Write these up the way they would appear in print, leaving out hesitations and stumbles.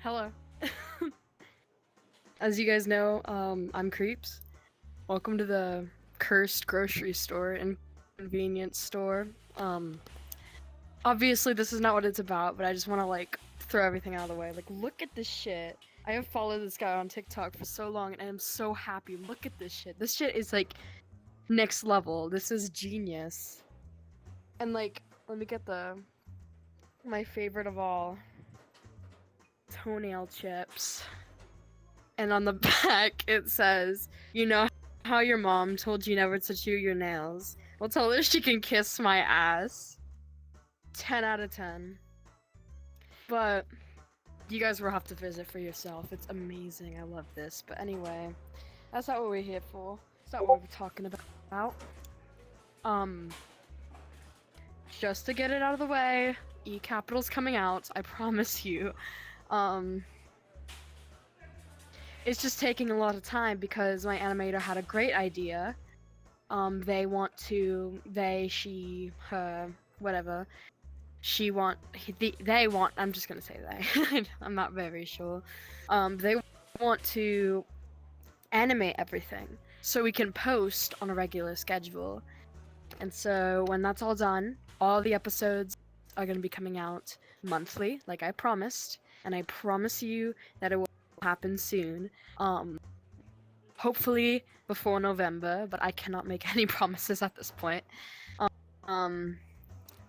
Hello. As you guys know, I'm Creeps. Welcome to the cursed grocery store and convenience store. Um, Obviously this is not what it's about, but I just want to throw everything out of the way. Like, look at this shit. I have followed this guy on TikTok for so long, and I'm so happy. Look at this shit. This shit is like next level. This is genius. And let me get my favorite of all, toenail chips. And on the back it says, you know how your mom told you never to chew your nails? Well, tell her she can kiss my ass. 10 out of 10. But you guys will have to visit for yourself. It's amazing. I love this. But anyway, that's not what we're here for. That's not what we're talking about. Um, just to get it out of the way, E-Capital's coming out, I promise you. It's just taking a lot of time because my animator had a great idea. They want to, she, her, whatever. They want, I'm just gonna say they. I'm not very sure. They want to animate everything so we can post on a regular schedule. And so when that's all done, all the episodes are gonna be coming out monthly, like I promised. And I promise you that it will happen soon. Hopefully before November, but I cannot make any promises at this point.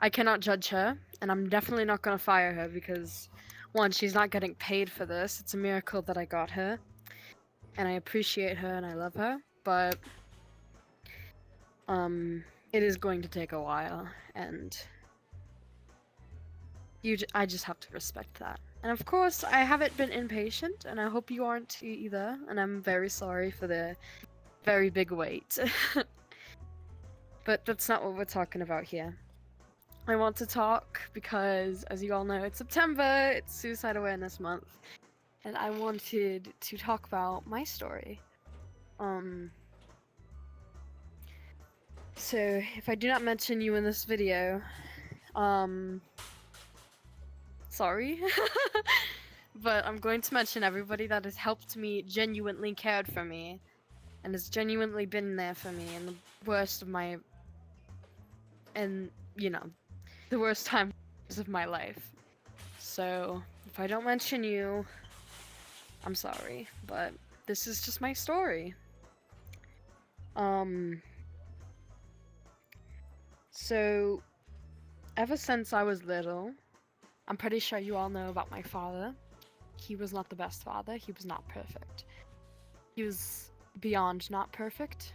I cannot judge her, and I'm definitely not gonna fire her because, one, she's not getting paid for this. It's a miracle that I got her, and I appreciate her and I love her, but it is going to take a while, and I just have to respect that. And of course, I haven't been impatient, and I hope you aren't either, and I'm very sorry for the very big wait. But that's not what we're talking about here. I want to talk because, as you all know, it's September, it's Suicide Awareness Month, and I wanted to talk about my story. So, if I do not mention you in this video, sorry. But I'm going to mention everybody that has helped me, genuinely cared for me, and has genuinely been there for me in the worst of my, and, you know, the worst times of my life. So, if I don't mention you, I'm sorry, but this is just my story. So, ever since I was little, I'm pretty sure you all know about my father. He was not the best father, he was not perfect. He was beyond not perfect.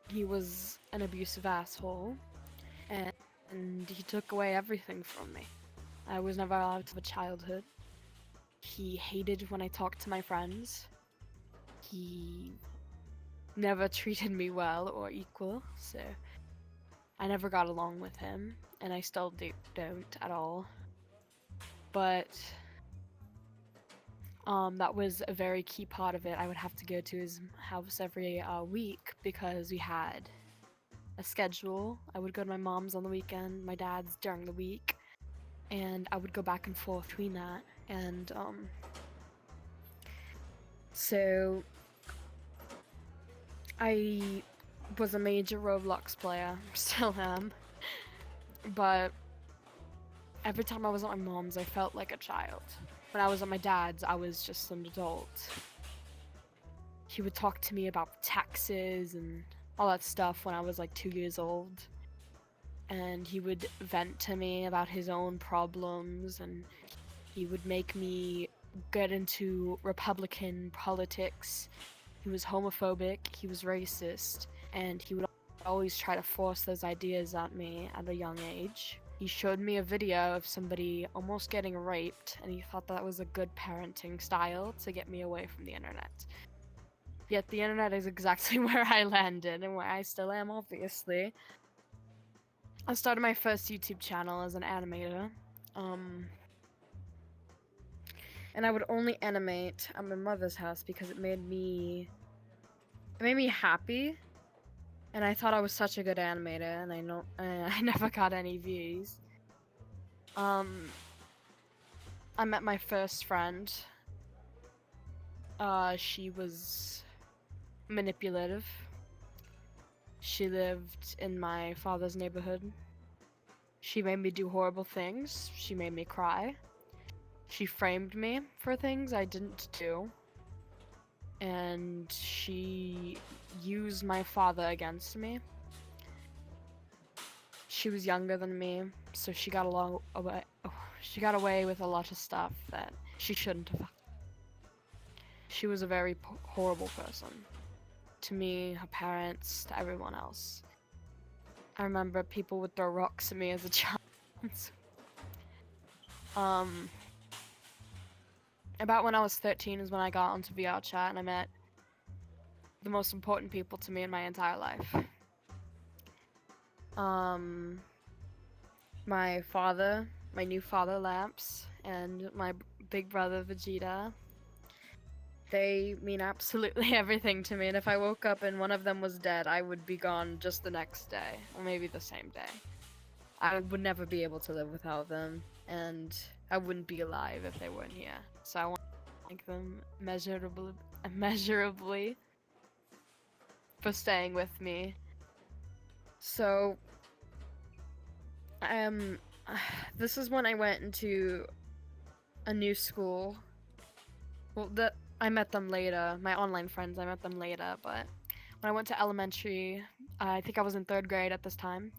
He was an abusive asshole, and he took away everything from me. I was never allowed to have a childhood. He hated when I talked to my friends. He never treated me well or equal, so I never got along with him, and I still don't at all. But that was a very key part of it. I would have to go to his house every week because we had a schedule. I would go to my mom's on the weekend, my dad's during the week, and I would go back and forth between that. And so I was a major Roblox player, still am, but every time I was at my mom's, I felt like a child. When I was at my dad's, I was just an adult. He would talk to me about taxes and all that stuff when I was like 2 years old. And he would vent to me about his own problems, and he would make me get into Republican politics. He was homophobic, he was racist, and he would always try to force those ideas at me at a young age. He showed me a video of somebody almost getting raped, and he thought that was a good parenting style to get me away from the internet. Yet the internet is exactly where I landed, and where I still am, obviously. I started my first YouTube channel as an animator, and I would only animate at my mother's house because it made me happy. And I thought I was such a good animator, and I never got any views. I met my first friend. She was manipulative. She lived in my father's neighborhood. She made me do horrible things. She made me cry. She framed me for things I didn't do. And she used my father against me. She was younger than me, so she got away with a lot of stuff that she shouldn't have. She was a very horrible person. To me, her parents, to everyone else. I remember people would throw rocks at me as a child. About when I was 13 is when I got onto VR chat and I met the most important people to me in my entire life. My father, my new father Lamps, and my big brother Vegeta. They mean absolutely everything to me, and if I woke up and one of them was dead, I would be gone just the next day, or maybe the same day. I would never be able to live without them, and I wouldn't be alive if they weren't here. So I want to thank them immeasurably for staying with me. So, this is when I went into a new school. Well, I met them later. My online friends, I met them later, but when I went to elementary, I think I was in 3rd grade at this time,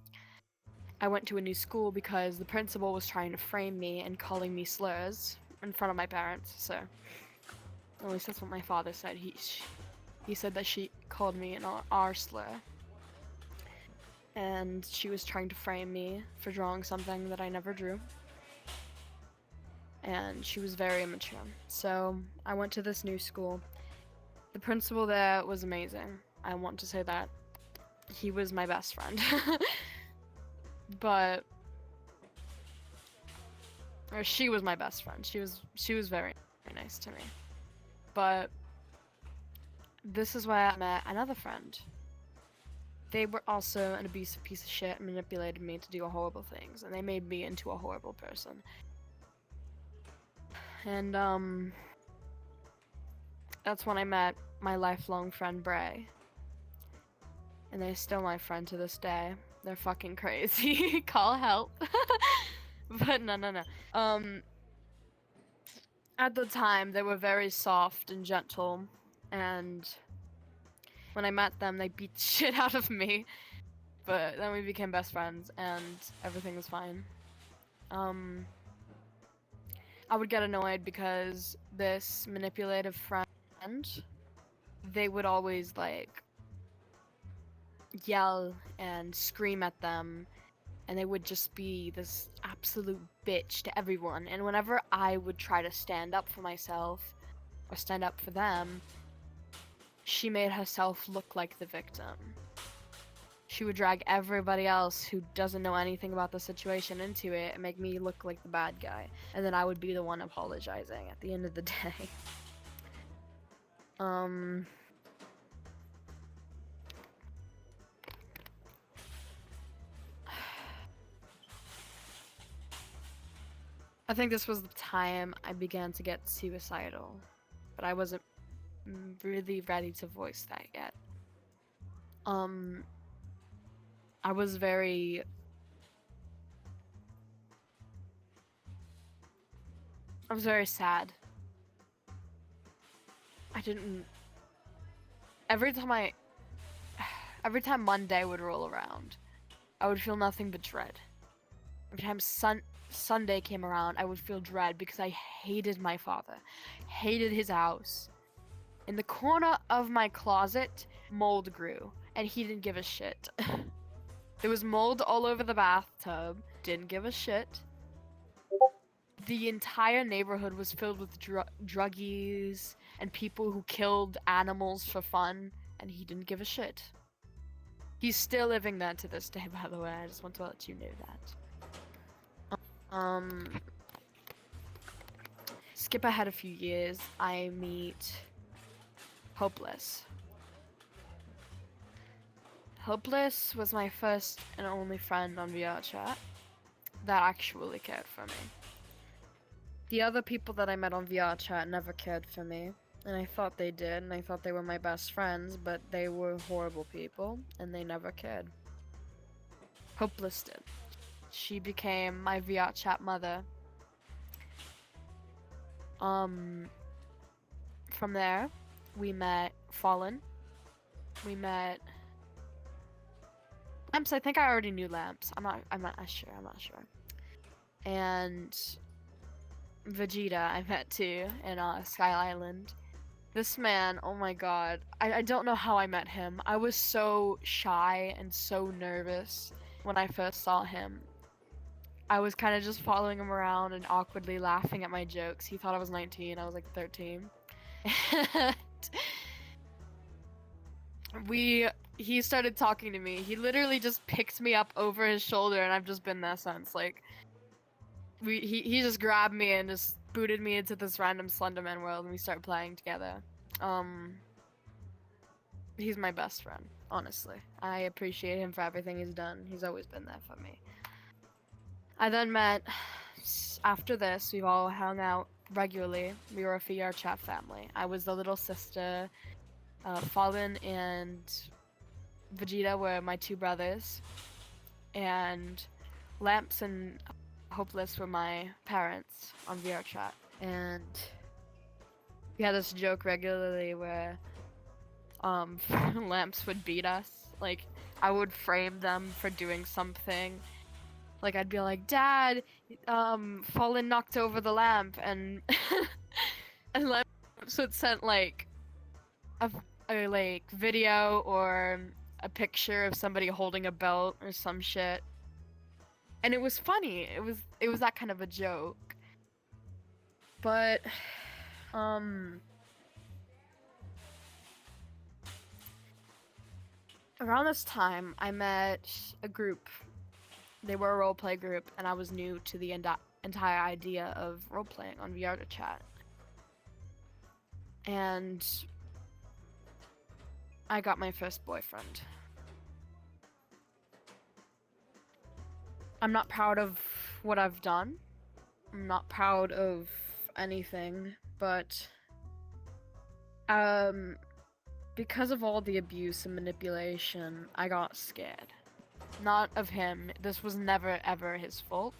I went to a new school because the principal was trying to frame me and calling me slurs in front of my parents, so at least that's what my father said. He said that she called me an R slur. And she was trying to frame me for drawing something that I never drew. And she was very immature. So I went to this new school. The principal there was amazing. I want to say that. He was my best friend. But or she was my best friend. She was very, very nice to me. But this is where I met another friend. They were also an abusive piece of shit and manipulated me to do horrible things, and they made me into a horrible person. And that's when I met my lifelong friend Bray. And they're still my friend to this day. They're fucking crazy. Call help. But no. At the time, they were very soft and gentle, and when I met them, they beat the shit out of me. But then we became best friends, and everything was fine. I would get annoyed because this manipulative friend, they would always, like, yell and scream at them, and they would just be this absolute bitch to everyone. And whenever I would try to stand up for myself, or stand up for them, she made herself look like the victim. She would drag everybody else who doesn't know anything about the situation into it and make me look like the bad guy. And then I would be the one apologizing at the end of the day. I think this was the time I began to get suicidal, but I wasn't really ready to voice that yet. I was very sad. Every time Monday would roll around, I would feel nothing but dread. Every time Sunday came around, I would feel dread because I hated my father, hated his house. In the corner of my closet, mold grew, and he didn't give a shit. There was mold all over the bathtub, didn't give a shit. The entire neighborhood was filled with druggies and people who killed animals for fun, and he didn't give a shit. He's still living there to this day, by the way. I just want to let you know that. Skip ahead a few years, I meet Hopeless. Hopeless was my first and only friend on VR chat that actually cared for me. The other people that I met on VR chat never cared for me. And I thought they did, and I thought they were my best friends, but they were horrible people, and they never cared. Hopeless did. She became my VR chat mother. From there, we met Fallen. We met Lamps. I think I already knew Lamps. I'm not sure. And Vegeta I met too in Sky Island. This man, oh my god. I don't know how I met him. I was so shy and so nervous when I first saw him. I was kind of just following him around and awkwardly laughing at my jokes. He thought I was 19, I was like 13. And he started talking to me. He literally just picked me up over his shoulder, and I've just been there since. Like, he just grabbed me and just booted me into this random Slenderman world, and we started playing together. He's my best friend, honestly. I appreciate him for everything he's done. He's always been there for me. I then met, after this, we've all hung out regularly. We were a VR chat family. I was the little sister. Fallen and Vegeta were my two brothers. And Lamps and Hopeless were my parents on VR chat. And we had this joke regularly where Lamps would beat us. Like, I would frame them for doing something. Like, I'd be like, Dad, Fallen knocked over the lamp, and and Lamps would send like a like video or a picture of somebody holding a belt or some shit. And it was funny. It was that kind of a joke. But around this time I met a group. They were a roleplay group, and I was new to the entire idea of roleplaying on VR chat. And I got my first boyfriend. I'm not proud of what I've done. I'm not proud of anything, but because of all the abuse and manipulation, I got scared. Not of him. This was never ever his fault.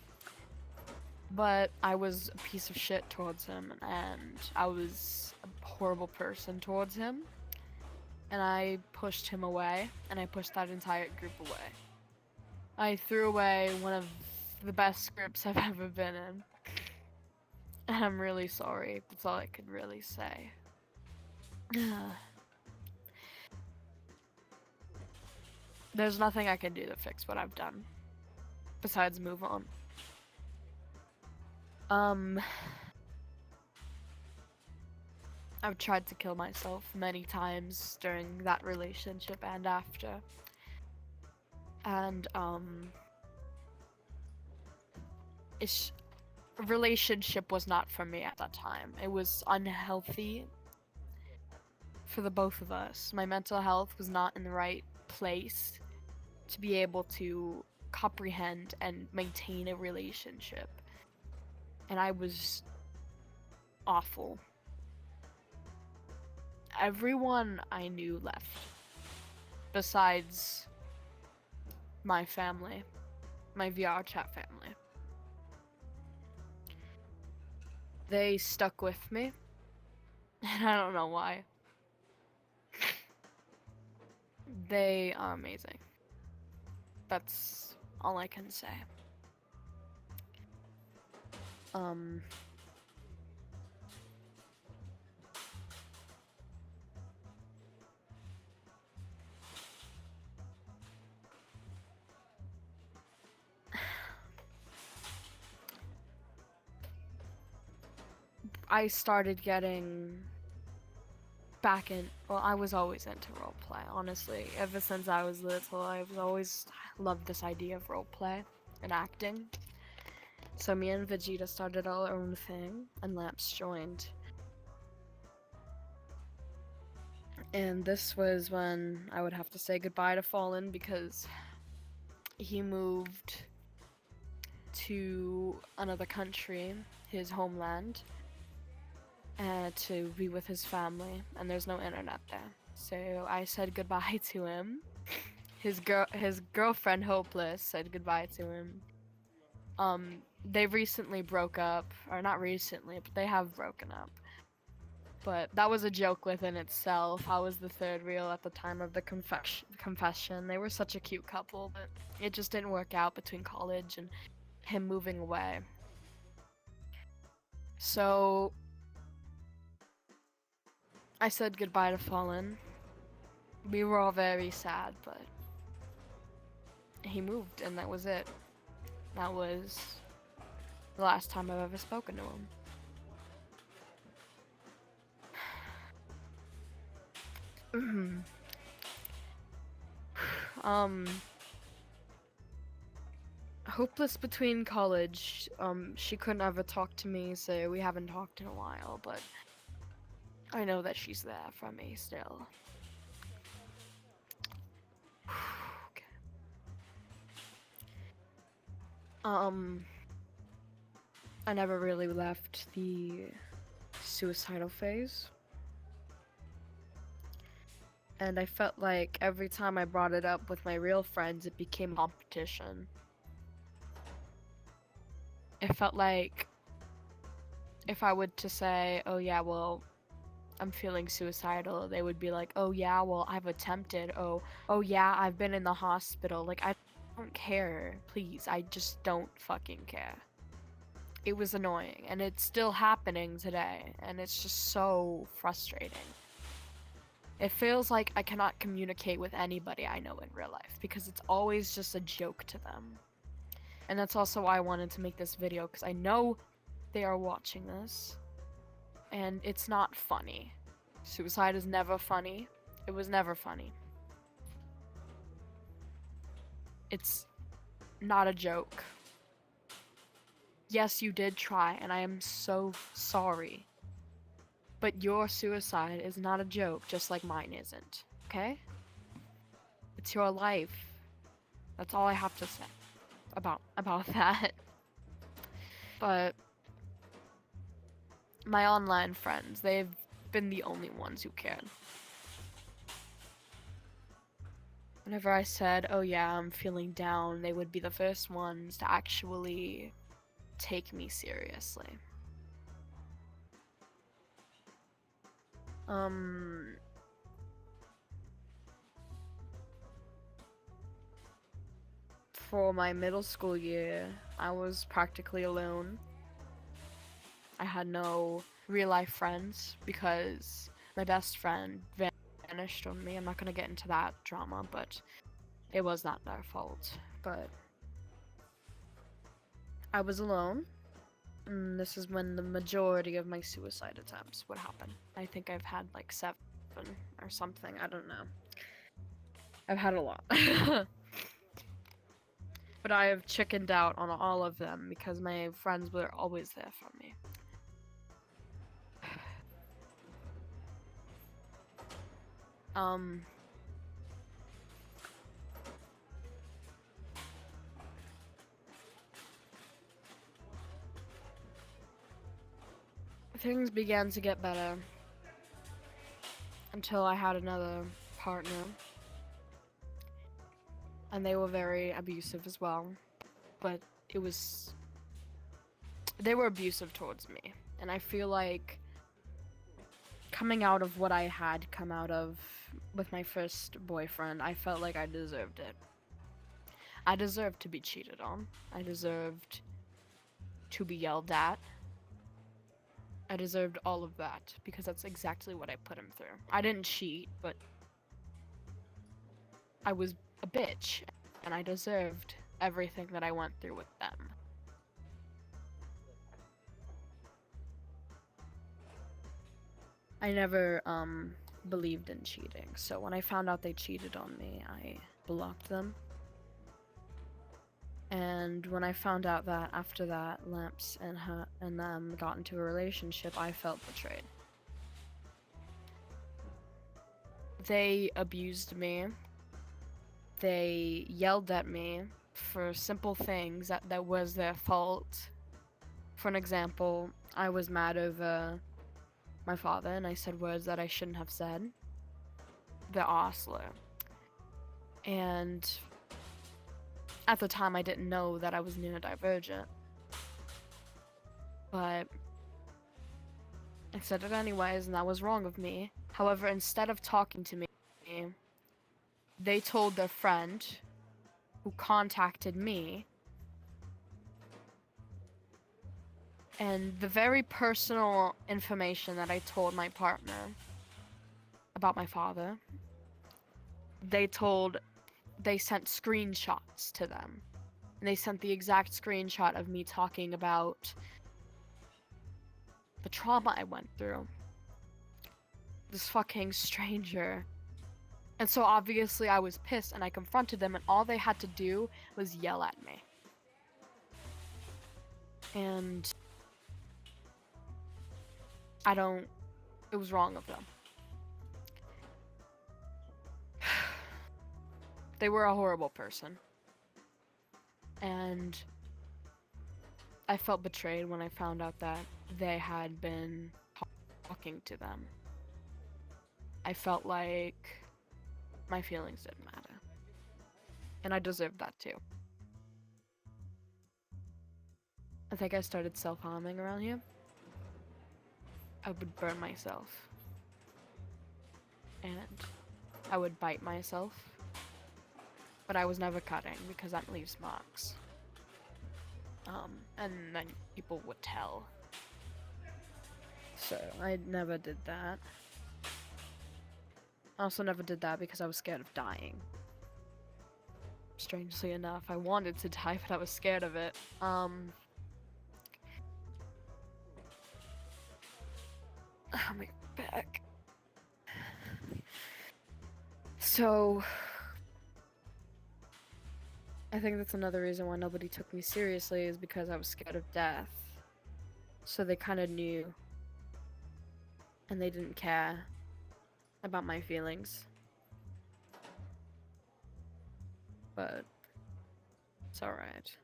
But I was a piece of shit towards him, and I was a horrible person towards him. And I pushed him away, and I pushed that entire group away. I threw away one of the best groups I've ever been in. And I'm really sorry. That's all I could really say. There's nothing I can do to fix what I've done. Besides move on. I've tried to kill myself many times during that relationship and after. And, relationship was not for me at that time. It was unhealthy for the both of us. My mental health was not in the right place to be able to comprehend and maintain a relationship. And I was awful. Everyone I knew left. Besides my family. My VR chat family. They stuck with me. And I don't know why. They are amazing. That's all I can say. I started getting back in. Well, I was always into roleplay, honestly. Ever since I was little, I've always loved this idea of roleplay and acting. So me and Vegeta started our own thing, and Lamps joined. And this was when I would have to say goodbye to Fallen because he moved to another country, his homeland, to be with his family, and there's no internet there. So I said goodbye to him. His girlfriend Hopeless said goodbye to him. They recently broke up, or not recently, but they have broken up. But that was a joke within itself. I was the third wheel at the time of the confession. They were such a cute couple, but it just didn't work out between college and him moving away. So I said goodbye to Fallen. We were all very sad, but he moved, and that was it. That was the last time I've ever spoken to him. Hopeless between college. She couldn't ever talk to me, so we haven't talked in a while, but I know that she's there for me still. Okay. I never really left the suicidal phase. And I felt like every time I brought it up with my real friends, it became competition. It felt like if I would to say, oh yeah, well, I'm feeling suicidal, they would be like, oh yeah, well, I've attempted. Oh yeah, I've been in the hospital. Like, I don't care, please. I just don't fucking care. It was annoying, and it's still happening today, and it's just so frustrating. It feels like I cannot communicate with anybody I know in real life because it's always just a joke to them. And that's also why I wanted to make this video, because I know they are watching this and it's not funny. Suicide is never funny. It was never funny. It's not a joke. Yes, you did try, and I am so sorry. But your suicide is not a joke, just like mine isn't, okay? It's your life. That's all I have to say about that. But my online friends, they've been the only ones who cared. Whenever I said, oh yeah, I'm feeling down, they would be the first ones to actually take me seriously. For my middle school year, I was practically alone. I had no real life friends because my best friend vanished on me. I'm not gonna get into that drama, but it was not their fault. But I was alone. And this is when the majority of my suicide attempts would happen. I think I've had like 7 or something, I don't know. I've had a lot. But I have chickened out on all of them because my friends were always there for me. Things began to get better until I had another partner, and they were very abusive as well, but they were abusive towards me, and I feel like coming out of what I had come out of with my first boyfriend, I felt like I deserved it. I deserved to be cheated on. I deserved to be yelled at. I deserved all of that because that's exactly what I put him through. I didn't cheat, but I was a bitch, and I deserved everything that I went through with them. I never believed in cheating, so when I found out they cheated on me, I blocked them. And when I found out that after that, Lamps and them got into a relationship, I felt betrayed. They abused me. They yelled at me. for simple things that was their fault. For an example, I was mad over my father and I said words that I shouldn't have said. The Osler. And at the time I didn't know that I was neurodivergent. But I said it anyways, and that was wrong of me. However, instead of talking to me, they told their friend who contacted me, and the very personal information that I told my partner about my father, they sent screenshots to them. And they sent the exact screenshot of me talking about the trauma I went through. This fucking stranger. And so obviously I was pissed and I confronted them, and all they had to do was yell at me. And it was wrong of them. They were a horrible person. And I felt betrayed when I found out that they had been talking to them. I felt like my feelings didn't matter. And I deserved that too. I think I started self-harming around here. I would burn myself. And I would bite myself. But I was never cutting because that leaves marks. And then people would tell. So I never did that. I also never did that because I was scared of dying. Strangely enough, I wanted to die, but I was scared of it. Oh, my back. So I think that's another reason why nobody took me seriously, is because I was scared of death. So they kind of knew. And they didn't care about my feelings. But it's alright.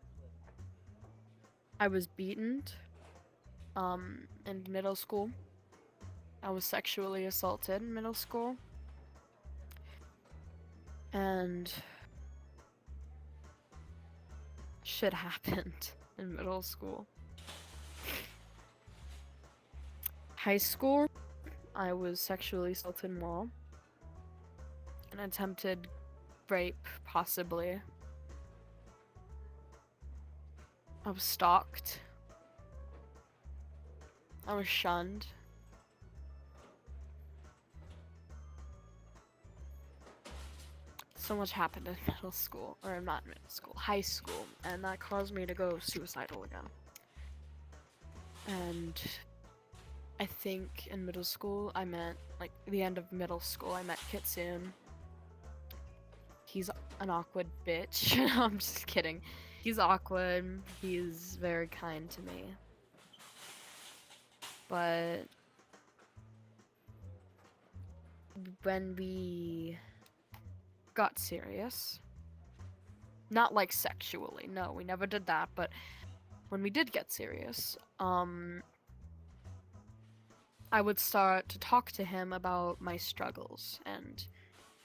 I was beaten in middle school. I was sexually assaulted in middle school. And shit happened in middle school. High school, I was sexually assaulted more. An attempted rape, possibly. I was stalked. I was shunned. So much happened in middle school, or not middle school, high school, and that caused me to go suicidal again. And I think in middle school, I met, like, the end of middle school, I met Kitsune. He's an awkward bitch. I'm just kidding. He's awkward. He's very kind to me. But when we got serious, not like sexually, no, we never did that, but when we did get serious, I would start to talk to him about my struggles and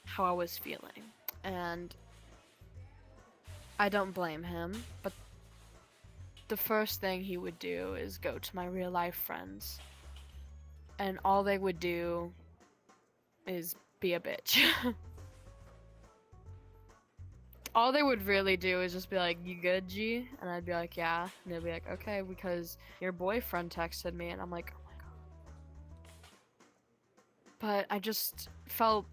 how I was feeling. And I don't blame him, but the first thing he would do is go to my real life friends. And all they would do is be a bitch. All they would really do is just be like, "You good, G?" And I'd be like, "Yeah." And they'd be like, "Okay, because your boyfriend texted me." And I'm like, "Oh my god." But I just felt...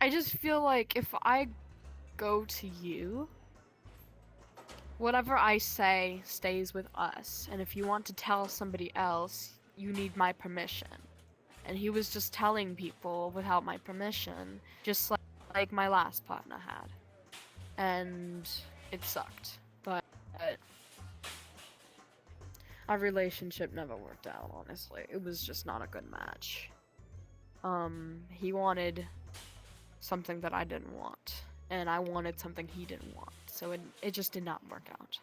I just feel like if I go to you, whatever I say stays with us. And if you want to tell somebody else, you need my permission. And he was just telling people without my permission, just like my last partner had. And it sucked. But our relationship never worked out, honestly. It was just not a good match. He wanted something that I didn't want, and I wanted something he didn't want, so it just did not work out.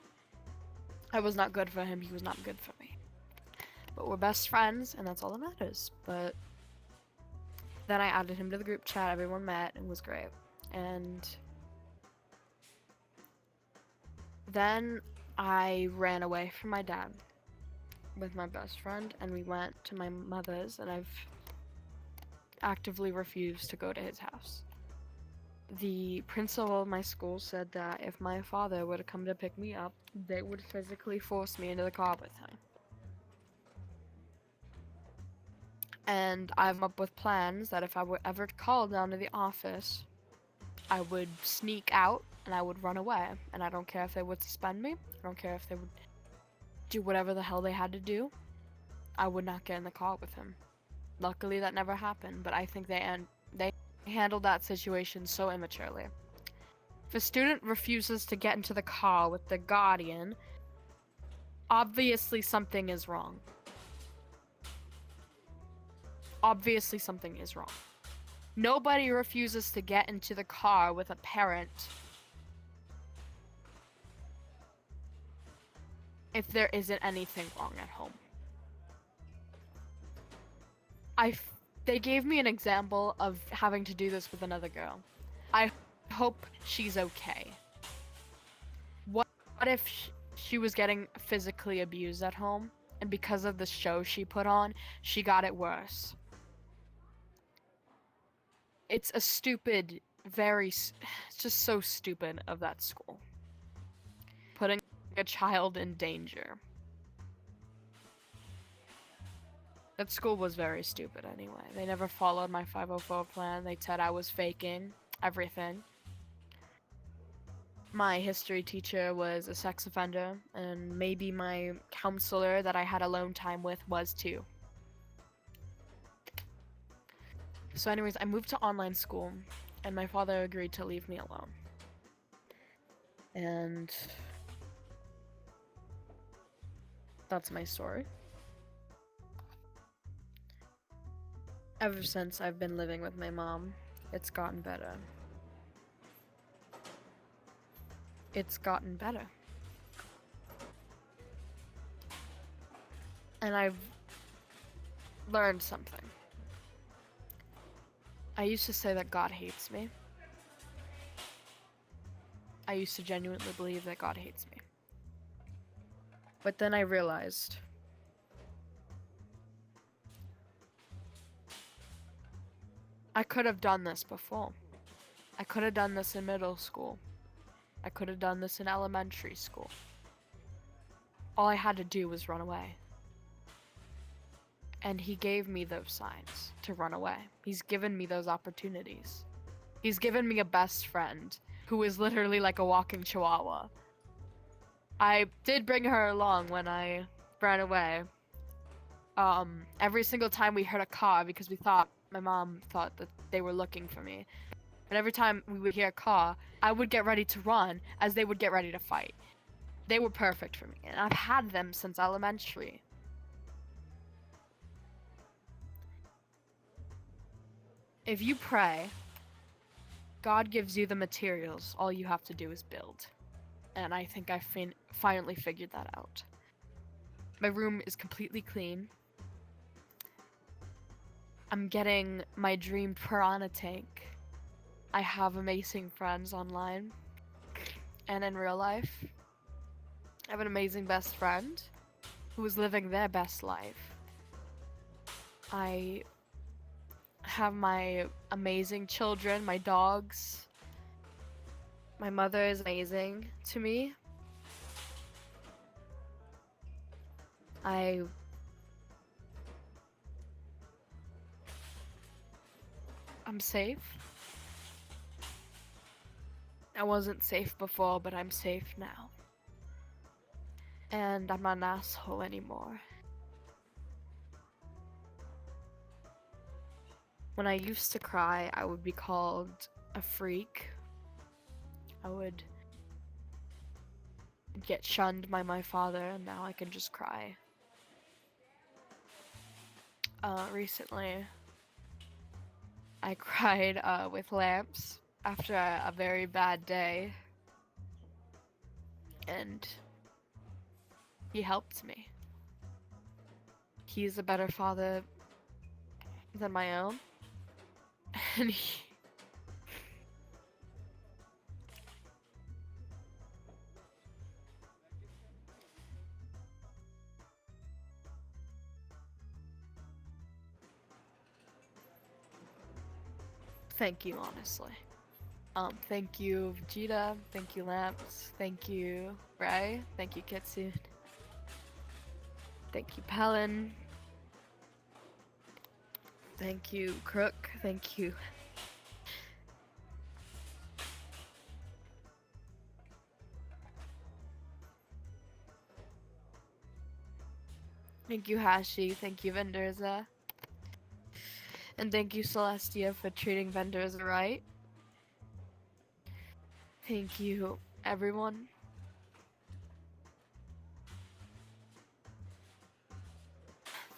I was not good for him, he was not good for me. But we're best friends, and that's all that matters. But then I added him to the group chat, everyone met, and it was great. And then I ran away from my dad with my best friend, and we went to my mother's, and I've actively refused to go to his house. The principal of my school said that if my father were to come to pick me up, they would physically force me into the car with him. And I've come up with plans that if I were ever called down to the office, I would sneak out and I would run away. And I don't care if they would suspend me. I don't care if they would do whatever the hell they had to do. I would not get in the car with him. Luckily, that never happened, but I think they handled that situation so immaturely. If a student refuses to get into the car with the guardian, obviously something is wrong. Obviously something is wrong. Nobody refuses to get into the car with a parent if there isn't anything wrong at home. They gave me an example of having to do this with another girl. I hope she's okay. What if she was getting physically abused at home, and because of the show she put on, she got it worse? It's a stupid, it's just so stupid of that school. Putting a child in danger. That school was very stupid anyway. They never followed my 504 plan. They said I was faking everything. My history teacher was a sex offender, and maybe my counselor that I had alone time with was too. So anyways, I moved to online school, and my father agreed to leave me alone. And that's my story. Ever since I've been living with my mom, it's gotten better. It's gotten better. And I've learned something. I used to say that God hates me. I used to genuinely believe that God hates me. But then I realized I could have done this before. I could have done this in middle school. I could have done this in elementary school. All I had to do was run away. And he gave me those signs to run away. He's given me those opportunities. He's given me a best friend who is literally like a walking chihuahua. I did bring her along when I ran away. Every single time we heard a car, because my mom thought that they were looking for me. And every time we would hear a car, I would get ready to run as they would get ready to fight. They were perfect for me, and I've had them since elementary. If you pray, God gives you the materials. All you have to do is build. And I think I finally figured that out. My room is completely clean. I'm getting my dream piranha tank. I have amazing friends online and in real life. I have an amazing best friend who is living their best life. I have my amazing children, my dogs. My mother is amazing to me. I'm safe. I wasn't safe before, but I'm safe now. And I'm not an asshole anymore. When I used to cry, I would be called a freak. I would get shunned by my father, and now I can just cry. Recently, I cried with lamps after a very bad day, and he helped me. He's a better father than my own, and he... Thank you, honestly. Thank you, Vegeta. Thank you, Lamps. Thank you, Ray. Thank you, Kitsune. Thank you, Palin. Thank you, Crook. Thank you. Thank you, Hashi. Thank you, Venderza. And thank you, Celestia, for treating Venderza right. Thank you, everyone.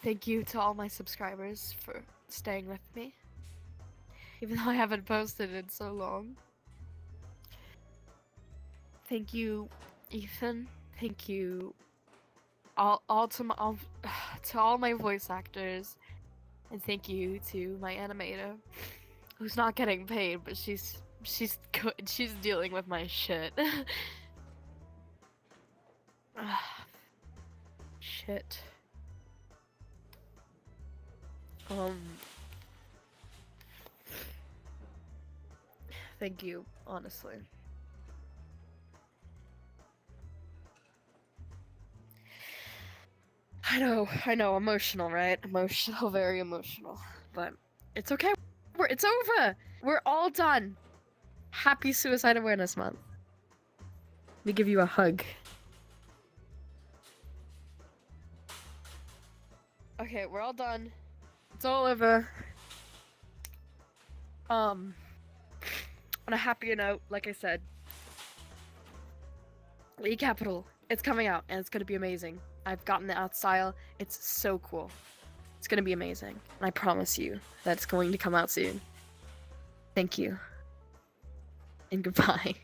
Thank you to all my subscribers for staying with me, even though I haven't posted in so long. Thank you, Ethan. Thank you, to all my voice actors, and thank you to my animator, who's not getting paid, but she's dealing with my shit. Shit. Thank you, honestly. I know, emotional, right? Emotional, very emotional. But it's okay. It's over! We're all done! Happy Suicide Awareness Month. Let me give you a hug. Okay, we're all done. It's all over. On a happier note, like I said, League Capital, it's coming out, and it's gonna be amazing. I've gotten the art style. It's so cool. It's gonna be amazing. And I promise you that it's going to come out soon. Thank you. And goodbye.